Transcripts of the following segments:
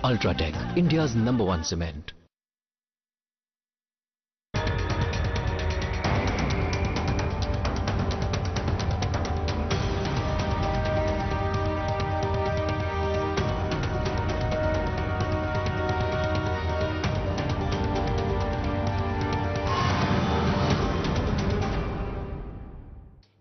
Ultratech, India's #1 cement.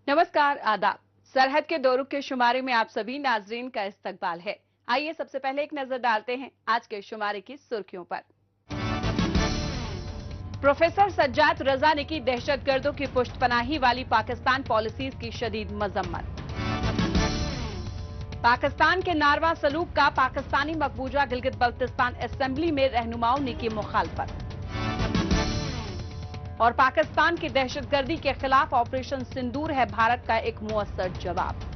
नमस्कार, आदाब। सरहद के दो रुख के शुमारे में आप सभी नाजरीन का इस्तकबाल है। आइए सबसे पहले एक नजर डालते हैं आज के शुमारे की सुर्खियों पर। प्रोफेसर सज्जाद रजा ने की दहशतगर्दों की पुष्टपनाही वाली पाकिस्तान पॉलिसीज की शदीद मजम्मत। पाकिस्तान के नारवा सलूक का पाकिस्तानी मकबूजा गिलगित बल्तिस्तान असेंबली में रहनुमाओं ने की मुखालफत। और पाकिस्तान की दहशतगर्दी के खिलाफ ऑपरेशन सिंदूर है भारत का एक मुअस्सर जवाब।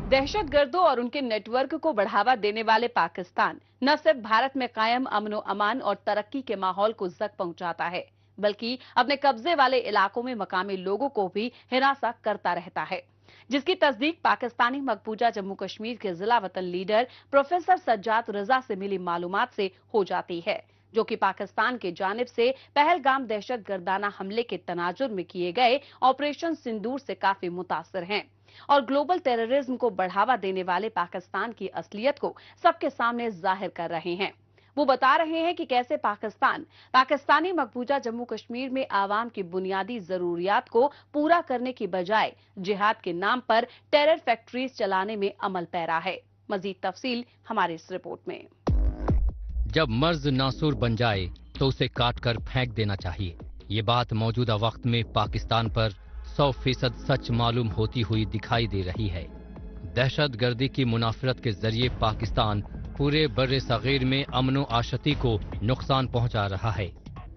दहशतगर्दों और उनके नेटवर्क को बढ़ावा देने वाले पाकिस्तान न सिर्फ भारत में कायम अमन अमान और तरक्की के माहौल को जख्म पहुंचाता है, बल्कि अपने कब्जे वाले इलाकों में मकामी लोगों को भी हिरासा करता रहता है, जिसकी तस्दीक पाकिस्तानी मकबूजा जम्मू कश्मीर के जिला वतन लीडर प्रोफेसर सज्जाद रजा से मिली मालूमात से हो जाती है, जो कि पाकिस्तान की जानिब से पहलगाम दहशतगर्दाना हमले के तनाजुर में किए गए ऑपरेशन सिंदूर से काफी मुतासिर हैं और ग्लोबल टेररिज्म को बढ़ावा देने वाले पाकिस्तान की असलियत को सबके सामने जाहिर कर रहे हैं। वो बता रहे हैं कि कैसे पाकिस्तानी मकबूजा जम्मू कश्मीर में आवाम की बुनियादी जरूरियात को पूरा करने की बजाय जिहाद के नाम पर टेरर फैक्ट्रीज चलाने में अमल पैरा है। मजीद तफसील हमारी इस रिपोर्ट में। जब मर्ज नासूर बन जाए तो उसे काट कर फेंक देना चाहिए। ये बात मौजूदा वक्त में पाकिस्तान पर 100% सच मालूम होती हुई दिखाई दे रही है। दहशतगर्दी की मुनाफरत के जरिए पाकिस्तान पूरे बर्रे सगीर में अमनो आशती को नुकसान पहुंचा रहा है।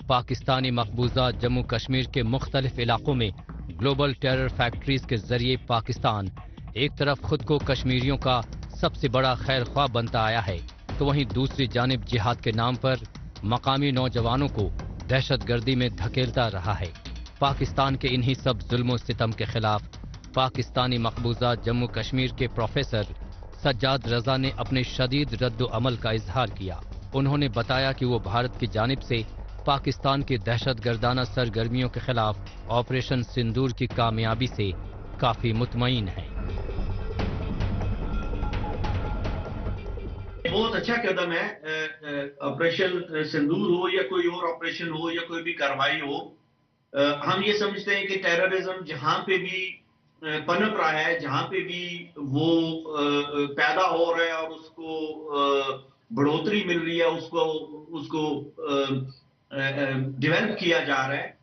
पाकिस्तानी मकबूजा जम्मू कश्मीर के मुख्तलिफ इलाकों में ग्लोबल टेरर फैक्ट्रीज के जरिए पाकिस्तान एक तरफ खुद को कश्मीरियों का सबसे बड़ा खैर ख्वाह बनता आया है, तो वहीं दूसरी जानिब जिहाद के नाम पर मकामी नौजवानों को दहशतगर्दी में धकेलता रहा है। पाकिस्तान के इन्हीं सब जुल्म सितम के खिलाफ पाकिस्तानी मकबूजा जम्मू कश्मीर के प्रोफेसर सज्जाद रजा ने अपने शदीद रद्द अमल का इजहार किया। उन्होंने बताया कि वो भारत की जानिब से पाकिस्तान की दहशतगर्दाना सरगर्मियों के खिलाफ ऑपरेशन सिंदूर की कामयाबी से काफी मुतमईन हैं। बहुत अच्छा कदम है। ऑपरेशन सिंदूर हो या कोई और ऑपरेशन हो या कोई भी कार्रवाई हो, हम ये समझते हैं कि टेररिज्म जहां पे भी पनप रहा है, जहां पे भी वो पैदा हो रहा है और उसको बढ़ोतरी मिल रही है, उसको डेवलप किया जा रहा है,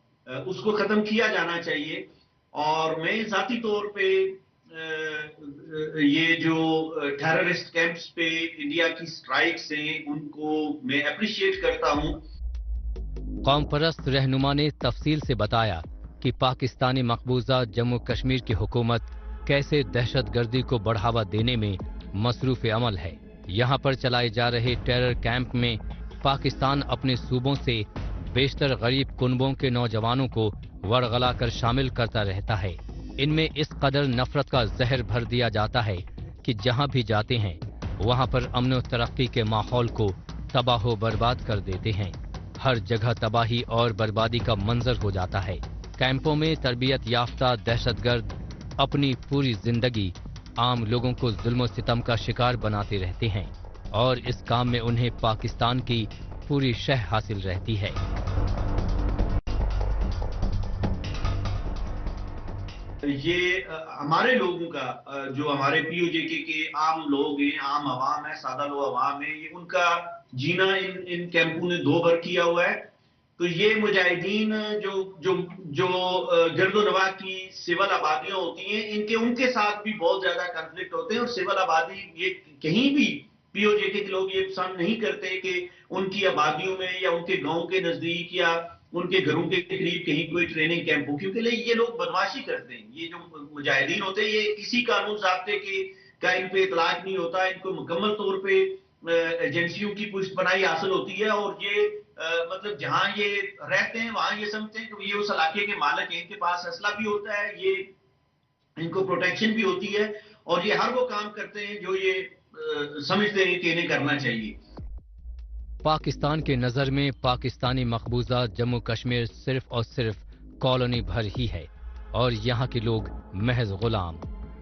उसको खत्म किया जाना चाहिए। और मैं जाती तौर पे ये जो टेररिस्ट कैंप्स पे इंडिया की स्ट्राइक्स हैं उनको मैं अप्रिशिएट करता हूं। कौम परस्त रहनुमा ने तफसील से बताया कि पाकिस्तानी मकबूजा जम्मू कश्मीर की हुकूमत कैसे दहशतगर्दी को बढ़ावा देने में मसरूफ अमल है। यहाँ पर चलाए जा रहे टेरर कैंप में पाकिस्तान अपने सूबों से बेशतर गरीब कुनबों के नौजवानों को वरगला कर शामिल करता रहता है। इनमें इस कदर नफरत का जहर भर दिया जाता है कि जहाँ भी जाते हैं वहाँ पर अमन और तरक्की के माहौल को तबाह बर्बाद कर देते हैं। हर जगह तबाही और बर्बादी का मंजर हो जाता है। कैंपों में तरबियत याफ्ता दहशतगर्द अपनी पूरी जिंदगी आम लोगों को जुल्म सितम का शिकार बनाते रहते हैं और इस काम में उन्हें पाकिस्तान की पूरी शह हासिल रहती है। ये हमारे लोगों का, जो हमारे पीओजेके के आम लोग हैं, आम आवाम है, सादा लोग आवाम है, ये उनका जीना इन कैंपों ने दो भर किया हुआ है। तो ये मुजाहिदीन जो जो जो गिरदोनवा की सिविल आबादियां होती हैं, उनके साथ भी बहुत ज्यादा कॉन्फ्लिक्ट होते हैं। और सिविल आबादी ये कहीं भी पीओजेके के लोग ये पसंद नहीं करते कि उनकी आबादियों में या उनके गांव के नजदीक या उनके घरों के करीब कहीं कोई ट्रेनिंग कैंप हो, क्योंकि ये लोग बदमाशी करते हैं। ये जो मुजाहिदीन होते हैं, ये किसी कानून ज़ाब्ते का इन पे इतलाक नहीं होता। इनको मुकम्मल तौर पे एजेंसियों की पुष्टपनाही हासिल होती है और ये मतलब जहां ये रहते हैं वहां ये समझते हैं कि ये उस इलाके के मालिक हैं, इनके पास असला भी होता है, ये इनको प्रोटेक्शन भी होती है और ये हर वो काम करते हैं जो ये समझते हैं कि इन्हें करना चाहिए। पाकिस्तान के नजर में पाकिस्तानी मकबूजा जम्मू कश्मीर सिर्फ और सिर्फ कॉलोनी भर ही है और यहाँ के लोग महज गुलाम।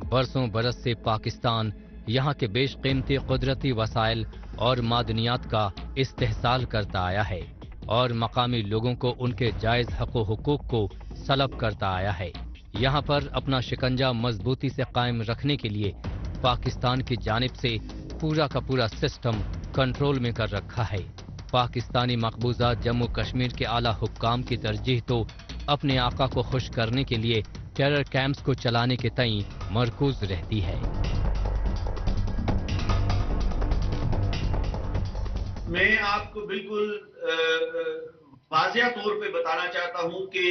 बरसों बरस से पाकिस्तान यहाँ के बेशकीमती कुदरती वसाइल और मादनियात का इस्तेहसाल करता आया है और मकामी लोगों को उनके जायज हकूक को सलब करता आया है। यहाँ पर अपना शिकंजा मजबूती से कायम रखने के लिए पाकिस्तान की जानिब से पूरा का पूरा सिस्टम कंट्रोल में कर रखा है। पाकिस्तानी मकबूजा जम्मू कश्मीर के आला हुक्काम की तरजीह तो अपने आका को खुश करने के लिए टेरर कैंप्स को चलाने के तई मरकूज रहती है। मैं आपको बिल्कुल वाज़िया तौर पे बताना चाहता हूं कि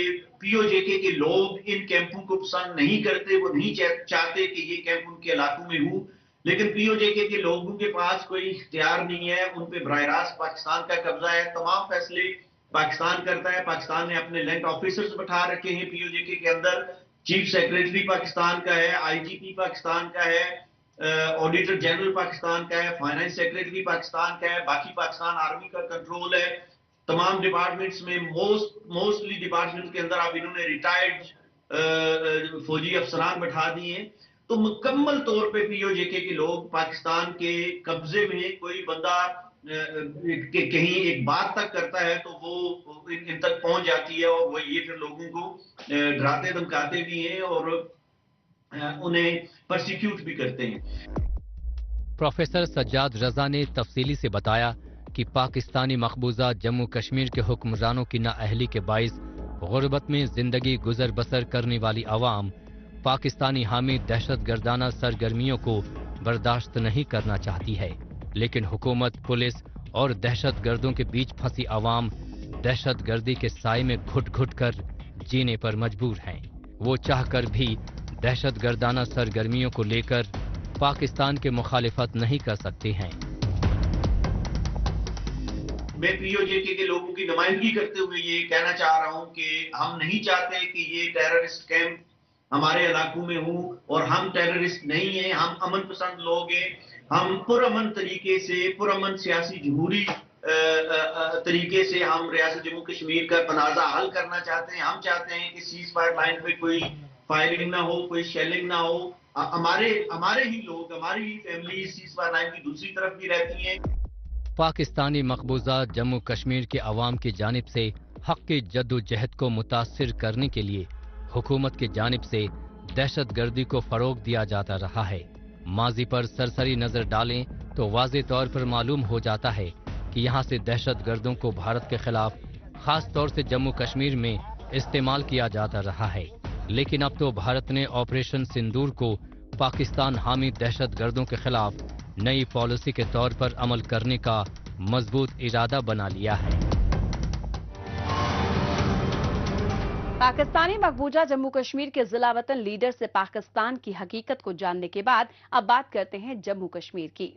पीओजेके के लोग इन कैंपों को पसंद नहीं करते, वो नहीं चाहते कि ये कैंप उनके इलाकों में हो, लेकिन पीओजेके के लोगों के पास कोई इख्तियार नहीं है, उन पे बराह रास्त पाकिस्तान का कब्जा है। तमाम फैसले पाकिस्तान करता है। पाकिस्तान ने अपने लैंड ऑफिसर्स बैठा रखे हैं पीओजेके के अंदर। चीफ सेक्रेटरी पाकिस्तान का है, आईजीपी पाकिस्तान का है, ऑडिटर जनरल पाकिस्तान का है, फाइनेंस सेक्रेटरी पाकिस्तान का है, बाकी पाकिस्तान आर्मी का कंट्रोल है। तमाम डिपार्टमेंट्स में मोस्टली डिपार्टमेंट के अंदर अब इन्होंने रिटायर्ड फौजी अफसरान बैठा दिए हैं। तो मुकम्मल तौर पे पीओजेके के लोग पाकिस्तान के कब्जे में, कोई बंदा कहीं एक बात तक करता है तो वो इन तक पहुंच जाती है और वो ये फिर लोगों को डराते धमकाते भी हैं और उन्हें परसिक्यूट भी करते हैं। प्रोफेसर सज्जाद रजा ने तफसीली से बताया कि पाकिस्तानी मकबूजा जम्मू कश्मीर के हुक्मरानों की नाअहली के बाइस गुर्बत में जिंदगी गुजर बसर करने वाली अवाम पाकिस्तानी हामी दहशतगर्दाना सरगर्मियों को बर्दाश्त नहीं करना चाहती है, लेकिन हुकूमत, पुलिस और दहशतगर्दों के बीच फंसी अवाम दहशतगर्दी के साए में घुट घुट कर जीने पर मजबूर हैं। वो चाहकर भी दहशतगर्दाना सरगर्मियों को लेकर पाकिस्तान के मुखालिफत नहीं कर सकते हैं। मैं पीओजेके के लोगों की नुमाइंदगी करते हुए ये कहना चाह रहा हूं कि हम नहीं चाहते कि ये टेररिस्ट कैंप हमारे इलाकों में हो, और हम टेररिस्ट नहीं हैं, हम अमन पसंद लोग हैं। हम पुरअमन तरीके से, पुरअमन सियासी जमहूरी तरीके से हम रियासत जम्मू कश्मीर का तनाज़ा हल करना चाहते हैं। हम चाहते हैं कि सीज फायर लाइन पे कोई फायरिंग ना हो, कोई शेलिंग ना हो। हमारे ही लोग, हमारी ही फैमिली सीज फायर लाइन की दूसरी तरफ भी रहती हैं। पाकिस्तानी मकबूजा जम्मू कश्मीर के अवाम की जानिब से हक की जद्दोजहद को मुतासिर करने के लिए हुकूमत की जानिब से दहशतगर्दी को फरोग दिया जाता रहा है। माजी पर सरसरी नजर डालें तो वाज़े तौर पर मालूम हो जाता है कि यहाँ से दहशतगर्दों को भारत के खिलाफ खास तौर से जम्मू कश्मीर में इस्तेमाल किया जाता रहा है। लेकिन अब तो भारत ने ऑपरेशन सिंदूर को पाकिस्तान हामी दहशतगर्दों के खिलाफ नई पॉलिसी के तौर पर अमल करने का मजबूत इरादा बना लिया है। पाकिस्तानी मकबूजा जम्मू कश्मीर के जिला वतन लीडर से पाकिस्तान की हकीकत को जानने के बाद अब बात करते हैं जम्मू कश्मीर की।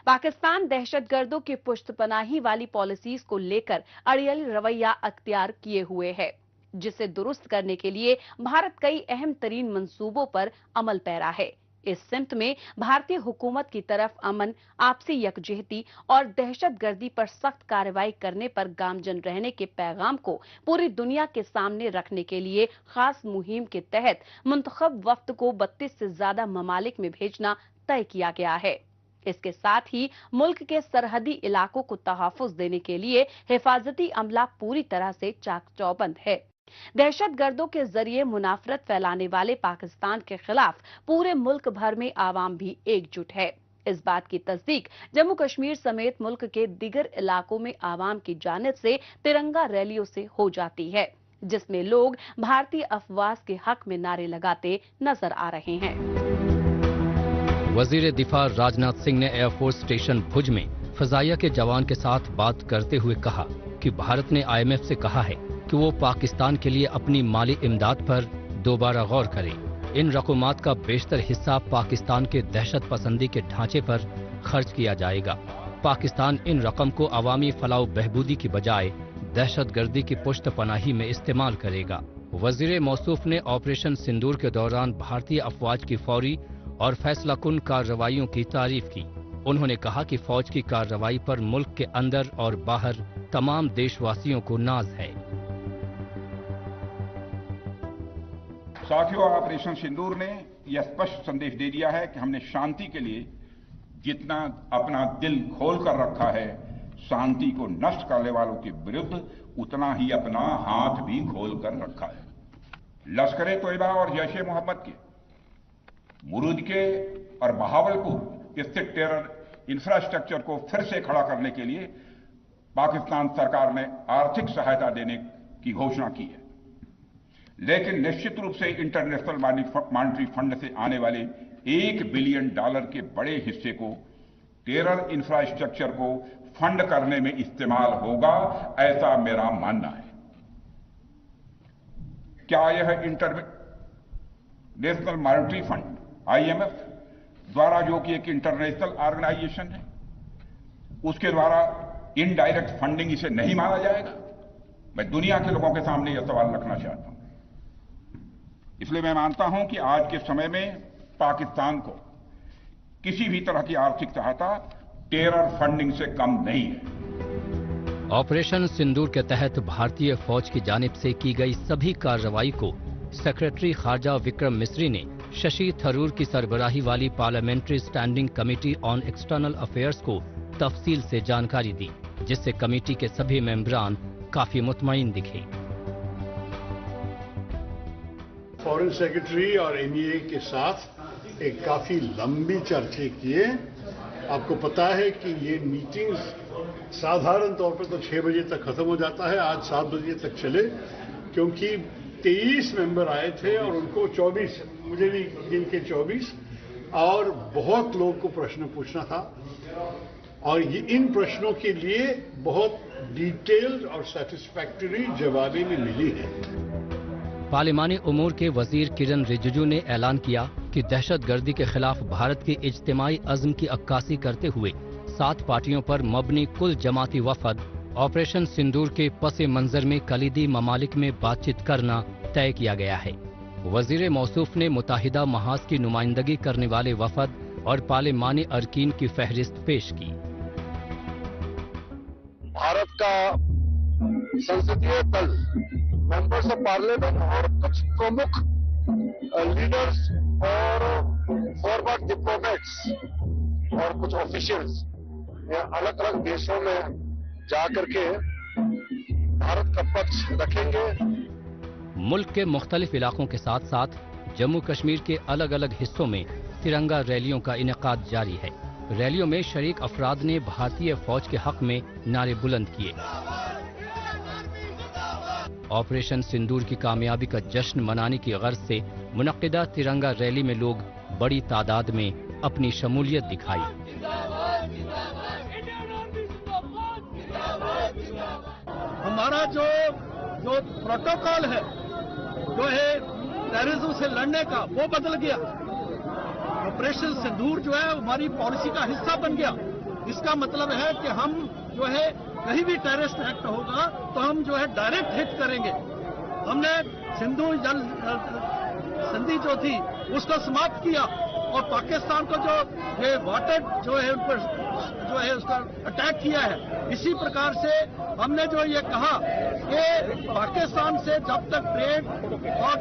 पाकिस्तान दहशतगर्दों की पुश्तपनाही वाली पॉलिसीज को लेकर अड़ियल रवैया अख्तियार किए हुए है, जिसे दुरुस्त करने के लिए भारत कई अहम तरीन मंसूबों पर अमल पैरा है। इस सिमत में भारतीय हुकूमत की तरफ अमन, आपसी यकजहती और दहशतगर्दी पर सख्त कार्रवाई करने पर गामजन रहने के पैगाम को पूरी दुनिया के सामने रखने के लिए खास मुहिम के तहत मुंतखब वफ्द को 32 से ज्यादा ममालिक में भेजना तय किया गया है। इसके साथ ही मुल्क के सरहदी इलाकों को तहफ़्फ़ुज़ देने के लिए हिफाजती अमला पूरी तरह से चाक चौबंद है। दहशतगर्दों के जरिए मुनाफरत फैलाने वाले पाकिस्तान के खिलाफ पूरे मुल्क भर में आवाम भी एकजुट है। इस बात की तस्दीक जम्मू कश्मीर समेत मुल्क के दिगर इलाकों में आवाम की जानिब से तिरंगा रैलियों से हो जाती है, जिसमें लोग भारतीय अफवाज के हक में नारे लगाते नजर आ रहे हैं। वजीर दिफा राजनाथ सिंह ने एयरफोर्स स्टेशन भुज में फजाइया के जवान के साथ बात करते हुए कहा कि भारत ने IMF से कहा है कि वो पाकिस्तान के लिए अपनी माली इमदाद पर दोबारा गौर करे। इन रकूमात का बेशतर हिस्सा पाकिस्तान के दहशत पसंदी के ढांचे पर खर्च किया जाएगा। पाकिस्तान इन रकम को अवामी फलाह बहबूदी की बजाय दहशतगर्दी की पुश्त पनाही में इस्तेमाल करेगा। वजीर मौसूफ ने ऑपरेशन सिंदूर के दौरान भारतीय अफवाज की फौरी और फैसला कुन कार्रवाइयों की तारीफ की। उन्होंने कहा कि फौज की कार्रवाई पर मुल्क के अंदर और बाहर तमाम देशवासियों को नाज है। साथियों, ऑपरेशन सिंदूर ने यह स्पष्ट संदेश दे दिया है कि हमने शांति के लिए जितना अपना दिल खोल कर रखा है, शांति को नष्ट करने वालों के विरुद्ध उतना ही अपना हाथ भी खोल कर रखा है। लश्कर-ए-तोयबा और जैश-ए-मोहम्मद के मुरूद के और बहावलपुर स्थित टेरर इंफ्रास्ट्रक्चर को फिर से खड़ा करने के लिए पाकिस्तान सरकार ने आर्थिक सहायता देने की घोषणा की है, लेकिन निश्चित रूप से इंटरनेशनल मॉनेटरी फंड से आने वाले $1 बिलियन के बड़े हिस्से को टेरर इंफ्रास्ट्रक्चर को फंड करने में इस्तेमाल होगा, ऐसा मेरा मानना है। क्या यह इंटरनेशनल मॉनेटरी फंड IMF द्वारा, जो कि एक इंटरनेशनल ऑर्गेनाइजेशन है, उसके द्वारा इनडायरेक्ट फंडिंग इसे नहीं माना जाएगा? मैं दुनिया के लोगों के सामने यह सवाल रखना चाहता हूं। इसलिए मैं मानता हूं कि आज के समय में पाकिस्तान को किसी भी तरह की आर्थिक सहायता टेरर फंडिंग से कम नहीं है। ऑपरेशन सिंदूर के तहत भारतीय फौज की जानिब से की गई सभी कार्रवाई को सेक्रेटरी खारजा विक्रम मिस्री ने शशि थरूर की सरबराही वाली parliamentary standing committee on external affairs को तफसील से जानकारी दी, जिससे कमेटी के सभी मेंबरान काफी मुतमईन दिखे। फॉरेन सेक्रेटरी और MEA के साथ एक काफी लंबी चर्चा किए। आपको पता है कि ये मीटिंग्स साधारण तौर पर तो 6 बजे तक खत्म हो जाता है, आज 7 बजे तक चले, क्योंकि 23 मेंबर आए थे और उनको 24, मुझे भी गिन के 24, और बहुत लोग को प्रश्न पूछना था, और ये इन प्रश्नों के लिए बहुत डिटेल्ड और सेटिस्फैक्टरी जवाबें भी मिली हैं। पार्लिमानी उमूर के वजीर किरण रिजिजू ने ऐलान किया कि दहशतगर्दी के खिलाफ भारत के इज्तिमाई अज़्म की अक्कासी करते हुए 7 पार्टियों पर मबनी कुल जमाती वफद ऑपरेशन सिंदूर के पस मंजर में कलीदी ममालिक में बातचीत करना तय किया गया है। वजीर मौसूफ ने मुत्तहिदा महाज की नुमाइंदगी करने वाले वफद और पार्लिमानी अरकीन की फहरिस्त पेश की। भारत का संसदीय दल, मेंबर्स ऑफ पार्लियामेंट और कुछ प्रमुख लीडर्स और फॉरवर्ड डिप्लोमेट्स और कुछ ऑफिशियल्स अलग अलग देशों में जाकर के भारत का पक्ष रखेंगे। मुल्क के मुख्तलिफ इलाकों के साथ साथ जम्मू कश्मीर के अलग अलग हिस्सों में तिरंगा रैलियों का इनेकाद जारी है। रैलियों में शरीक अफराद ने भारतीय फौज के हक में नारे बुलंद किए। ऑपरेशन सिंदूर की कामयाबी का जश्न मनाने की गर्ज से मुनक्किदा तिरंगा रैली में लोग बड़ी तादाद में अपनी शमूलियत दिखाई। हमारा जो प्रोटोकॉल है, जो है टेररिज्म से लड़ने का, वो बदल गया। ऑपरेशन सिंदूर जो है हमारी पॉलिसी का हिस्सा बन गया। इसका मतलब है कि हम जो है कहीं भी टेररिस्ट एक्ट होगा तो हम जो है डायरेक्ट हिट करेंगे। हमने सिंधु जल संधि जो थी उसको समाप्त किया और पाकिस्तान को जो ये वाटर जो है उन पर जो है उसका अटैक किया है। इसी प्रकार से हमने जो ये कहा कि पाकिस्तान से जब तक ट्रेड और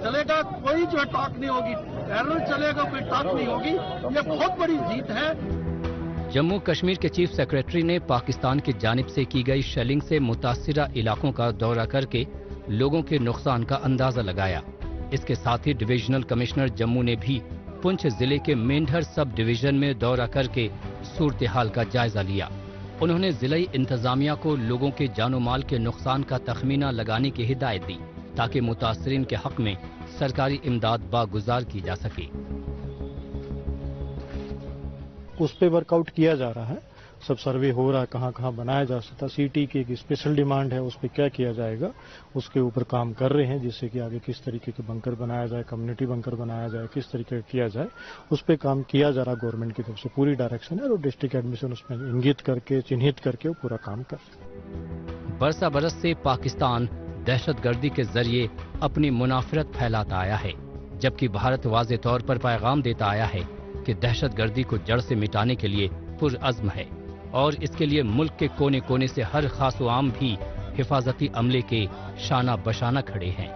चलेगा कोई जो टॉक नहीं होगी, टेरर चलेगा कोई टॉक नहीं होगी, ये बहुत बड़ी जीत है। जम्मू कश्मीर के चीफ सेक्रेटरी ने पाकिस्तान की जानिब से की गई शेलिंग से मुतासिरा इलाकों का दौरा करके लोगों के नुकसान का अंदाजा लगाया। इसके साथ ही डिविजनल कमिश्नर जम्मू ने भी पुंछ जिले के मेंढर सब डिवीजन में दौरा करके सूरत हाल का जायजा लिया। उन्होंने जिलाई इंतजामिया को लोगों के जानो माल के नुकसान का तखमीना लगाने की हिदायत दी ताकि मुतासरीन के हक में सरकारी इमदाद बागुजार की जा सके। उस पे वर्कआउट किया जा रहा है, सब सर्वे हो रहा है, कहाँ कहाँ बनाया जा सकता। सिटी की एक स्पेशल डिमांड है, उस पर क्या किया जाएगा उसके ऊपर काम कर रहे हैं, जिससे कि आगे किस तरीके के बंकर बनाया जाए, कम्युनिटी बंकर बनाया जाए, किस तरीके का किया जाए, उस पर काम किया जा रहा। गवर्नमेंट की तरफ से पूरी डायरेक्शन है और डिस्ट्रिक्ट एडमिशन उसमें इंगित करके चिन्हित करके वो पूरा काम कर रहे। बरसा बरस से पाकिस्तान दहशतगर्दी के जरिए अपनी मुनाफरत फैलाता आया है, जबकि भारत वाज़े तौर पर पैगाम देता आया है कि दहशतगर्दी को जड़ से मिटाने के लिए पुरअज़्म है और इसके लिए मुल्क के कोने कोने से हर खास व आम भी हिफाजती अमले के शाना बशाना खड़े हैं।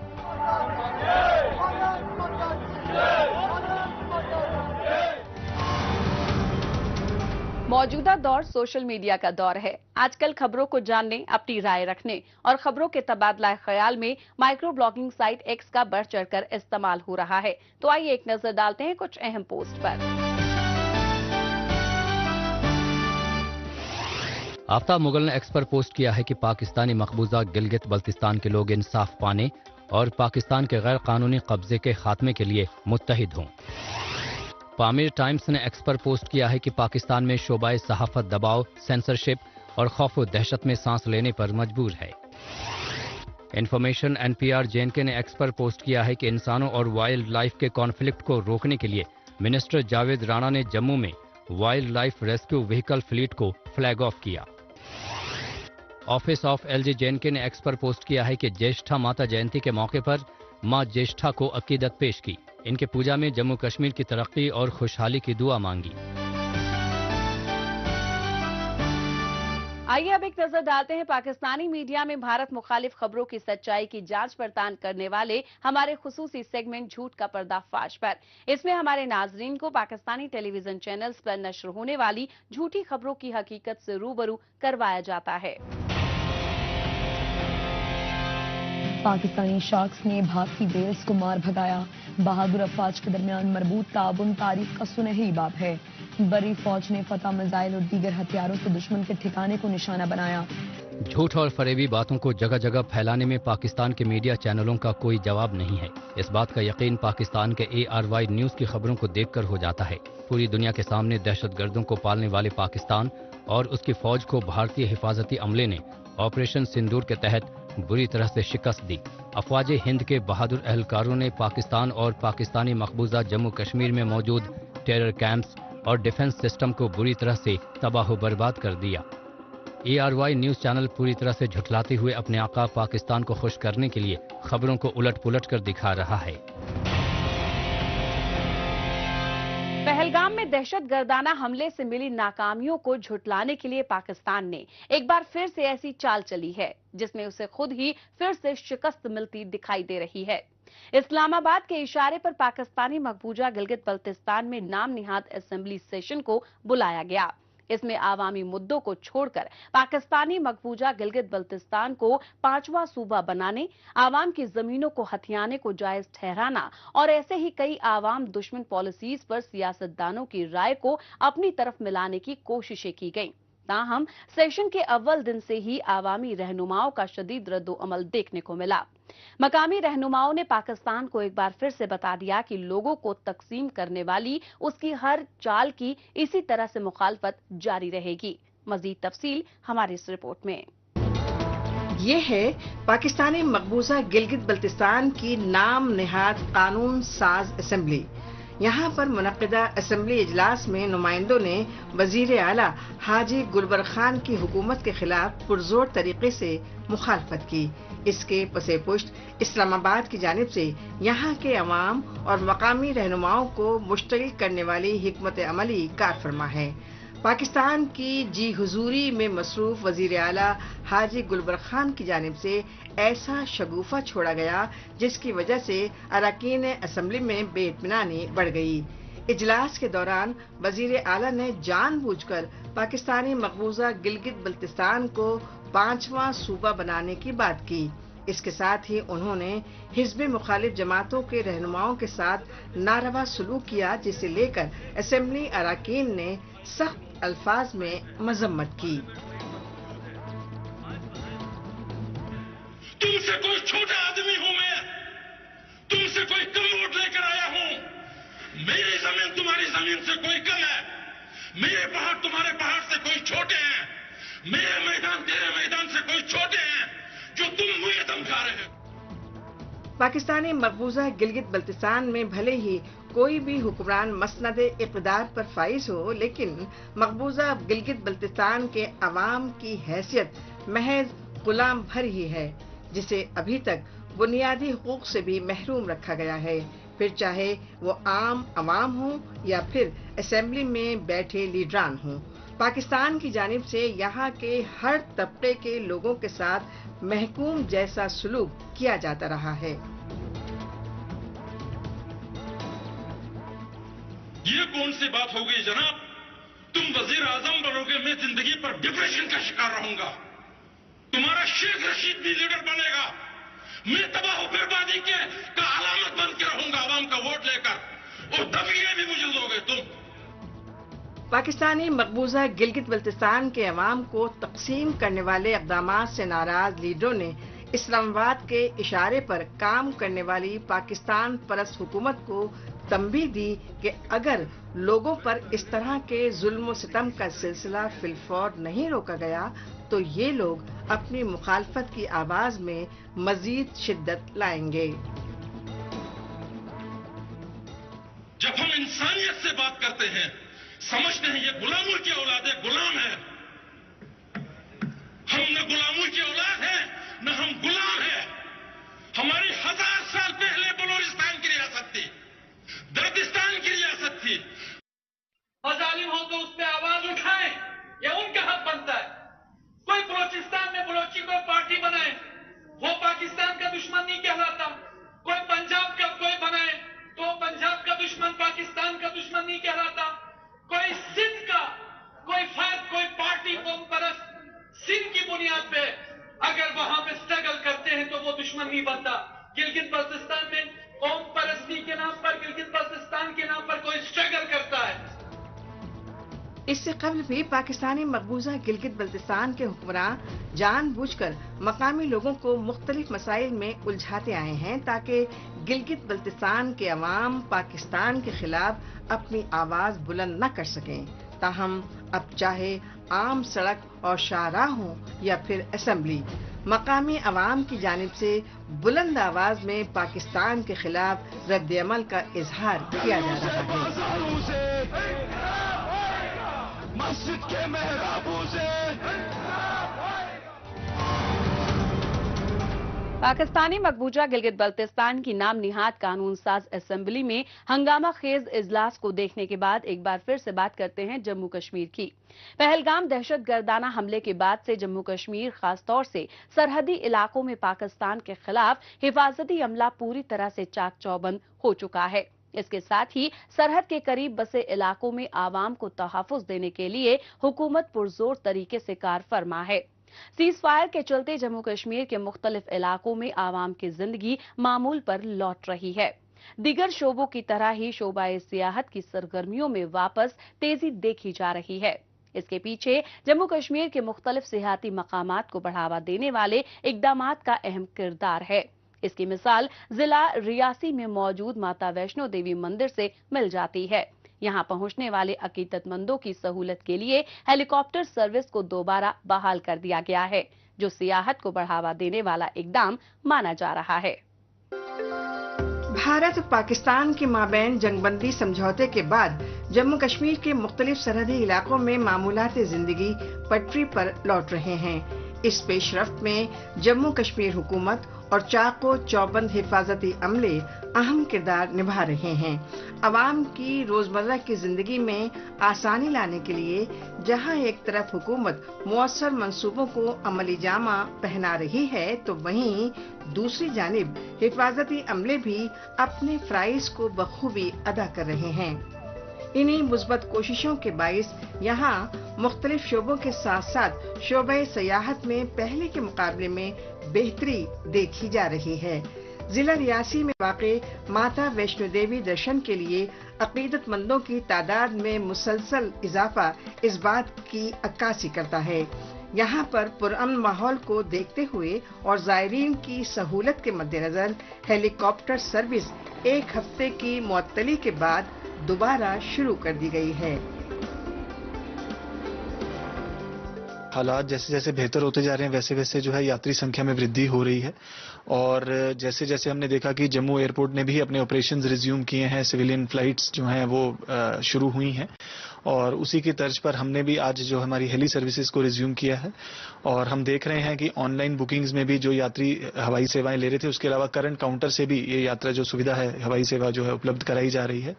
मौजूदा दौर सोशल मीडिया का दौर है। आजकल खबरों को जानने, अपनी राय रखने और खबरों के तबादला ख्याल में माइक्रो ब्लॉगिंग साइट एक्स का बढ़ चढ़कर इस्तेमाल हो रहा है। तो आइए एक नजर डालते हैं कुछ अहम पोस्ट पर। आफ्ताब मुगल ने एक्स पर पोस्ट किया है कि पाकिस्तानी मकबूजा गिलगित बल्तिस्तान के लोग इंसाफ पाने और पाकिस्तान के गैर कानूनी कब्जे के खात्मे के लिए मुत्तहिद हों। पामीर टाइम्स ने एक्स पर पोस्ट किया है कि पाकिस्तान में शोबाए सहाफत दबाव, सेंसरशिप और खौफ व दहशत में सांस लेने पर मजबूर है। इन्फॉर्मेशन NPR JNK ने एक्स पर पोस्ट किया है कि इंसानों और वाइल्ड लाइफ के कॉन्फ्लिक्ट को रोकने के लिए मिनिस्टर जावेद राणा ने जम्मू में wild life rescue vehicle fleet को फ्लैग ऑफ किया। ऑफिस ऑफ LG JNK ने एक्स पर पोस्ट किया है कि ज्येष्ठा माता जयंती के मौके पर मां ज्येष्ठा को अकीदत पेश की। इनके पूजा में जम्मू कश्मीर की तरक्की और खुशहाली की दुआ मांगी। आइए अब एक नजर डालते हैं पाकिस्तानी मीडिया में भारत मुखालिफ खबरों की सच्चाई की जांच पड़ताल करने वाले हमारे खुसूसी सेगमेंट झूठ का पर्दाफाश पर। इसमें हमारे नाजरीन को पाकिस्तानी टेलीविजन चैनल्स पर नश्र होने वाली झूठी खबरों की हकीकत से रूबरू करवाया जाता है। पाकिस्तानी शार्क्स ने भारतीय वेल्स को मार भगाया। बहादुर अफवाज के दरमियान मरबूत ताउन तारीख का सुनहरी बाब है। बड़ी फौज ने फतह मिसाइल और दीगर हथियारों से दुश्मन के ठिकाने को निशाना बनाया। झूठ और फरेबी बातों को जगह जगह फैलाने में पाकिस्तान के मीडिया चैनलों का कोई जवाब नहीं है। इस बात का यकीन पाकिस्तान के ARY न्यूज की खबरों को देखकर हो जाता है। पूरी दुनिया के सामने दहशतगर्दों को पालने वाले पाकिस्तान और उसकी फौज को भारतीय हिफाजती अमले ने ऑपरेशन सिंदूर के तहत बुरी तरह से शिकस्त दी। अफवाज हिंद के बहादुर एहलकारों ने पाकिस्तान और पाकिस्तानी मकबूजा जम्मू कश्मीर में मौजूद टेरर कैंप्स और डिफेंस सिस्टम को बुरी तरह से तबाह बर्बाद कर दिया। ARY न्यूज चैनल पूरी तरह से झुठलाते हुए अपने आका पाकिस्तान को खुश करने के लिए खबरों को उलट पुलट कर दिखा रहा है। पहलगाम में दहशतगर्दाना हमले से मिली नाकामियों को झुटलाने के लिए पाकिस्तान ने एक बार फिर से ऐसी चाल चली है जिसमें उसे खुद ही फिर से शिकस्त मिलती दिखाई दे रही है। इस्लामाबाद के इशारे पर पाकिस्तानी मकबूजा गिलगित बल्तिस्तान में नाम निहाद असेंबली सेशन को बुलाया गया। इसमें आवामी मुद्दों को छोड़कर पाकिस्तानी मकबूजा गिलगित बल्तिस्तान को 5वां सूबा बनाने, आवाम की जमीनों को हथियाने को जायज ठहराना और ऐसे ही कई आवाम दुश्मन पॉलिसीज पर सियासतदानों की राय को अपनी तरफ मिलाने की कोशिशें की गईं। ताहम सेशन के अव्वल दिन से ही आवामी रहनुमाओं का शदीद रद्दोअमल देखने को मिला। मकामी रहनुमाओं ने पाकिस्तान को एक बार फिर से बता दिया कि लोगों को तकसीम करने वाली उसकी हर चाल की इसी तरह से मुखालफत जारी रहेगी। मजीद तफसील हमारी इस रिपोर्ट में। ये है पाकिस्तानी मकबूजा गिलगित बल्तिस्तान की नाम निहाद कानून साज असेंबली। यहाँ पर मुनक्किदा असेंबली इजलास में नुमाइंदों ने वजीर आला हाजी गुलबर खान की हुकूमत के खिलाफ पुरजोर तरीके से मुखालफत की। इसके पसे पुष्ट इस्लामाबाद की जानिब से यहाँ के अवाम और मकामी रहनुमाओं को मुश्तगिल करने वाली हिकमत अमली कार फरमा है। पाकिस्तान की जी हुजूरी में मसरूफ वजीर आला हाजी गुलबर खान की जानिब से ऐसा शगुफा छोड़ा गया जिसकी वजह से अरकान असेंबली में बेइत्मीनानी बढ़ गई। इजलास के दौरान वजीर आला ने जानबूझकर पाकिस्तानी मकबूजा गिलगित बल्तिस्तान को 5वां सूबा बनाने की बात की। इसके साथ ही उन्होंने हिज़्ब मुखालिफ जमातों के रहनुमाओं के साथ नारवा सलूक किया, जिसे लेकर असेंबली अरकान ने सख्त अल्फाज में मजम्मत की। तुमसे कोई छोटा आदमी हूं मैं, तुमसे कोई कम वोट लेकर आया हूं। मेरी जमीन तुम्हारी जमीन से कोई कम है, मेरे पहाड़ तुम्हारे पहाड़ से कोई छोटे हैं, मेरे मैदान तेरे मैदान से कोई छोटे हैं जो तुम मुझे धमका रहे हो। पाकिस्तानी मकबूजा गिलगित बल्तिस्तान में भले ही कोई भी हुक्मरान मसनद इक़्तिदार पर फाइज हो, लेकिन मकबूजा गिलगित बल्तिस्तान के अवाम की हैसियत महज गुलाम भर ही है, जिसे अभी तक बुनियादी हुकूक से भी महरूम रखा गया है, फिर चाहे वो आम अवाम हो या फिर असेंबली में बैठे लीडरान हों। पाकिस्तान की जानिब से यहाँ के हर तबके के लोगों के साथ महकूम जैसा सलूक किया जाता रहा है। ये कौन सी बात हो गई जनाब? तुम वजीर आजम बनोगे, मैं जिंदगी पर डिप्रेशन का शिकार रहूंगा। तुम्हारा शेख रशीद भी लीडर बनेगा, मैं तबाह बर्बादी के का अलामत बन के रहूंगा आवाम का वोट लेकर, और दबिए भी मुझे दोगे तुम। पाकिस्तानी मकबूजा गिलगित बल्तिस्तान के अवाम को तकसीम करने वाले इक़दामात से नाराज लीडरों ने इस्लामाबाद के इशारे पर काम करने वाली पाकिस्तान परस्त हुकूमत को तंबीह दी कि अगर लोगों पर इस तरह के जुल्म व सितम का सिलसिला फिलफौर नहीं रोका गया तो ये लोग अपनी मुखालफत की आवाज में मजीद शिद्दत लाएंगे। जब हम इंसानियत से बात करते हैं, समझते हैं ये गुलामों की औलाद है, गुलाम है। हम न गुलामों की औलाद है, न हम गुलाम है। हमारी 1000 साल पहले बलूचिस्तान की रियासत थी, दर्दिस्तान की रियासत थी। जालिम हो तो उस पर आवाज उठाएं, ये उनका हक बनता है। कोई बलूचिस्तान में बलोची को पार्टी बनाए, वो पाकिस्तान का दुश्मन नहीं कहलाता। कोई पंजाब का कोई बनाए तो पंजाब का दुश्मन पाकिस्तान का दुश्मन नहीं कहलाता। कोई सिंध का कोई फर्द, कोई पार्टी कौम परस्त सिंध की बुनियाद पे अगर वहां पे स्ट्रगल करते हैं तो वो दुश्मन नहीं बनता। गिलगित बल्तिस्तान में कौम परस्ती के नाम पर, गिलगित बल्तिस्तान के नाम पर कोई स्ट्रगल करता है। इससे कबल भी पाकिस्तानी मकबूजा गिलगित बल्तिस्तान के हुक्मरान जानबूझकर मकामी लोगों को मुख्तलिफ मसाइल में उलझाते आए हैं ताकि गिलगित बल्तिस्तान के अवाम पाकिस्तान के खिलाफ अपनी आवाज बुलंद न कर सकें। ताहम अब चाहे आम सड़क और शाहराह हो या फिर असेंबली, मकामी अवाम की जानिब से बुलंद आवाज में पाकिस्तान के खिलाफ रद्द-ए-अमल का इजहार किया जा रहा है। मस्जिद के मेहराबों से पाकिस्तानी मकबूजा गिलगित बल्तिस्तान की नाम निहाद कानून साज असेंबली में हंगामा खेज इजलास को देखने के बाद एक बार फिर से बात करते हैं जम्मू कश्मीर की। पहलगाम दहशत गर्दाना हमले के बाद से जम्मू कश्मीर खासतौर से सरहदी इलाकों में पाकिस्तान के खिलाफ हिफाजती अमला पूरी तरह से चाक चौबंद हो चुका है। इसके साथ ही सरहद के करीब बसे इलाकों में आवाम को तहफ़्फ़ुज़ देने के लिए हुकूमत पुरजोर तरीके से कार फरमा है। सीज फायर के चलते जम्मू कश्मीर के मुख्तलिफ इलाकों में आवाम की जिंदगी मामूल पर लौट रही है। दीगर शोबों की तरह ही शोबाए सियाहत की सरगर्मियों में वापस तेजी देखी जा रही है। इसके पीछे जम्मू कश्मीर के मुख्तलिफ सियाहती मकामात को बढ़ावा देने वाले इक़दामात का अहम किरदार है। इसकी मिसाल जिला रियासी में मौजूद माता वैष्णो देवी मंदिर से मिल जाती है। यहां पहुंचने वाले अकीदतमंदों की सहूलत के लिए हेलीकॉप्टर सर्विस को दोबारा बहाल कर दिया गया है, जो सियाहत को बढ़ावा देने वाला इकदाम माना जा रहा है। भारत पाकिस्तान के माबैन जंगबंदी समझौते के बाद जम्मू कश्मीर के मुख्तलिफ सरहदी इलाकों में मामूलात जिंदगी पटरी पर लौट रहे हैं। इस पेशरफ्त में जम्मू कश्मीर हुकूमत और चाको चौबंद हिफाजती अमले अहम किरदार निभा रहे हैं। अवाम की रोजमर्रा की जिंदगी में आसानी लाने के लिए जहां एक तरफ हुकूमत मुअस्सर मंसूबों को अमली जामा पहना रही है, तो वहीं दूसरी जानिब हिफाजती अमले भी अपने फराइज को बखूबी अदा कर रहे हैं। इन्हीं मुस्बत कोशिशों के बाइस यहाँ मुख्तलिफ शोबों के साथ साथ शोबे सियाहत में पहले के मुकाबले में बेहतरी देखी जा रही है। जिला रियासी में वाक़े माता वैष्णो देवी दर्शन के लिए अकीदतमंदों की तादाद में मुसलसल इजाफा इस बात की अक्कासी करता है। यहाँ पर पुरअमन माहौल को देखते हुए और ज़ायरीन की सहूलत के मद्देनजर हेलीकॉप्टर सर्विस एक हफ्ते की मुअत्तली के बाद दोबारा शुरू कर दी गई है। हालात जैसे जैसे बेहतर होते जा रहे हैं वैसे वैसे जो है यात्री संख्या में वृद्धि हो रही है और जैसे जैसे हमने देखा कि जम्मू एयरपोर्ट ने भी अपने ऑपरेशंस रिज्यूम किए हैं, सिविलियन फ्लाइट्स जो हैं वो शुरू हुई हैं اور اسی کی طرز پر ہم نے بھی آج جو ہماری ہیلی سروسز کو ریزیوم کیا ہے اور ہم دیکھ رہے ہیں کہ آن لائن بکنگز میں بھی جو یاتری ہوائی سیوائیں لے رہے تھے اس کے علاوہ کرنٹ کاؤنٹر سے بھی یہ یاترا جو سویدھا ہے ہوائی سیوا جو ہے اپلبدھ کرائی جا رہی ہے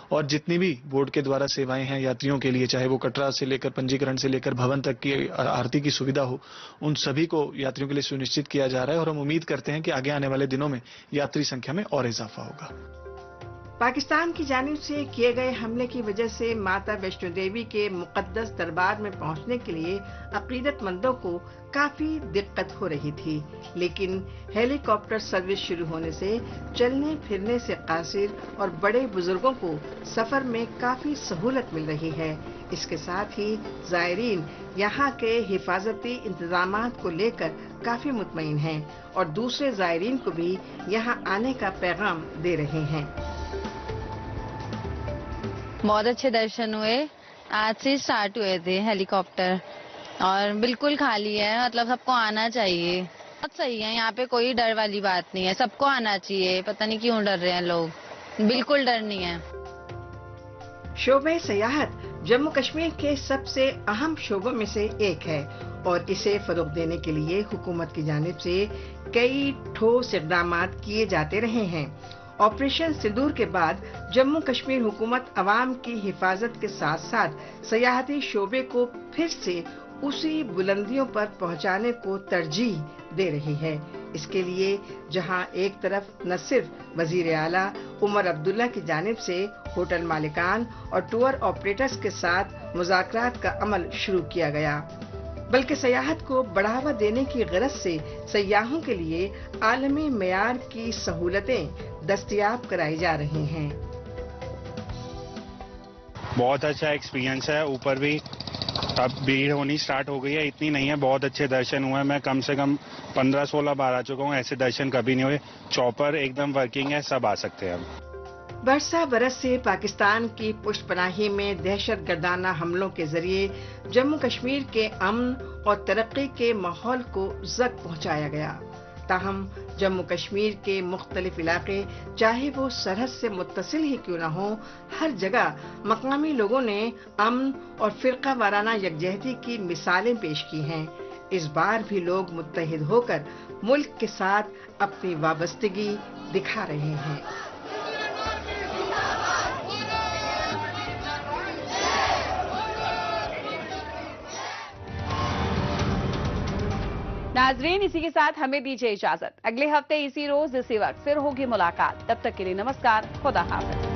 اور جتنی بھی بورڈ کے دوارا سیوائیں ہیں یاتریوں کے لیے چاہے وہ کٹرا سے لے کر پنجیکرن سے لے کر بھون تک کی آرتی کی سویدھا ہو ان سبھی کو یاتریوں کے لیے سنشچت کیا جا رہا ہے اور ہم امید کرتے ہیں کہ آگے آنے والے دنوں میں یاتری سنکھیا میں اور اضافہ ہوگا. پاکستان کی جانب سے کیے گئے حملے کی وجہ سے ماتا ویشنو دیوی کے مقدس دربار میں پہنچنے کے لیے عقیدت مندوں کو کافی دقت ہو رہی تھی، لیکن ہیلی کاپٹر سروس شروع ہونے سے چلنے پھرنے سے قاصر اور بڑے بزرگوں کو سفر میں کافی سہولت مل رہی ہے. اس کے ساتھ ہی زائرین یہاں کے حفاظتی انتظامات کو لے کر کافی مطمئن ہیں اور دوسرے زائرین کو بھی یہاں آنے کا پیغام دے رہے ہیں. بہت اچھے درشن ہوئے. آج سے سٹارٹ ہوئے تھے ہیلی کاپٹر اور بالکل خالی ہے، مطلب سب کو آنا چاہیے. بہت صحیح ہے، یہاں پہ کوئی ڈر والی بات نہیں ہے، سب کو آنا چاہیے. پتہ نہیں کیوں ڈر رہے ہیں لوگ، بالکل ڈر نہیں ہے. شعبہ سیاحت جموں کشمیر کے سب سے اہم شعبوں میں سے ایک ہے اور اسے فروغ دینے کے لیے حکومت کی جانب سے کئی ٹھوس اقدامات کیے جاتے رہے ہیں. آپریشن سندور کے بعد جموں کشمیر حکومت عوام کی حفاظت کے ساتھ ساتھ سیاحتی شعبے کو پھر سے اسی بلندیوں پر پہنچانے کو ترجیح دے رہی ہے. اس کے لیے جہاں ایک طرف نہ صرف وزیر اعلیٰ عمر عبداللہ کی جانب سے ہوٹل مالکان اور ٹور آپریٹرز کے ساتھ مذاکرات کا عمل شروع کیا گیا، بلکہ سیاحت کو بڑھاوا دینے کی غرض سے سیاحوں کے لیے عالمی معیار کی سہولتیں دستیاب کرائی جا رہی ہیں. بہت اچھا ایکسپیرینس ہے. اوپر بھی اب بھیڑ ہونی سٹارٹ ہو گئی ہے، اتنی نہیں ہے. بہت اچھے درشن ہوئے. میں کم سے کم 15-16 بار آ چکا ہوں. ایسے درشن کبھی نہیں ہوئے. چوپر ایک دم ورکنگ ہے، سب آ سکتے ہیں. برسا برس سے پاکستان کی پشت پناہی میں دہشت گردانہ حملوں کے ذریعے جموں کشمیر کے امن اور ترقی کے ماحول کو زک پہنچایا گیا. تاہم جموں کشمیر کے مختلف علاقے چاہے وہ سرحد سے متصل ہی کیوں نہ ہوں، ہر جگہ مقامی لوگوں نے امن اور فرقہ وارانہ یکجہتی کی مثالیں پیش کی ہیں. اس بار بھی لوگ متحد ہو کر ملک کے ساتھ اپنی وابستگی دکھا رہے ہیں. ناظرین، اسی کے ساتھ ہمیں دیجیے اجازت. اگلے ہفتے اسی روز اسی وقت پھر ہوگی ملاقات. تب تک کے لیے نمسکار، خدا حافظ.